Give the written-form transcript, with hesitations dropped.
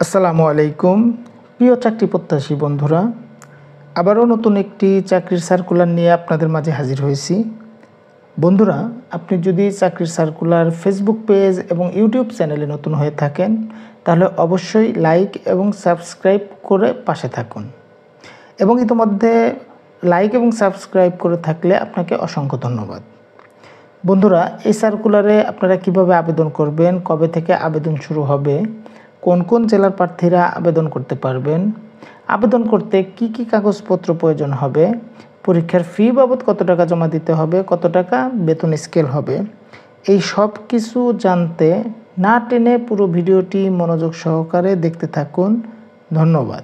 আসসালামু আলাইকুম প্রিয় চাকরি প্রত্যাশী বন্ধুরা, আবারও নতুন একটি চাকরির সার্কুলার নিয়ে আপনাদের মাঝে হাজির হয়েছি। বন্ধুরা, আপনি যদি চাকরির সার্কুলার ফেসবুক পেজ এবং ইউটিউব চ্যানেলে নতুন হয়ে থাকেন তাহলে অবশ্যই লাইক এবং সাবস্ক্রাইব করে পাশে থাকুন, এবং ইতিমধ্যে লাইক এবং সাবস্ক্রাইব করে থাকলে আপনাকে অসংখ্য ধন্যবাদ। বন্ধুরা, এই সার্কুলারে আপনারা কিভাবে আবেদন করবেন, কবে থেকে আবেদন শুরু হবে, কোন কোন জেলার প্রার্থীরা আবেদন করতে পারবেন, আবেদন করতে কি কি কাগজপত্র প্রয়োজন হবে, পরীক্ষার ফি বাবদ কত টাকা জমা দিতে হবে, কত টাকা বেতন স্কেল হবে, এই সব কিছু জানতে না টেনে পুরো ভিডিওটি মনোযোগ সহকারে দেখতে থাকুন। ধন্যবাদ।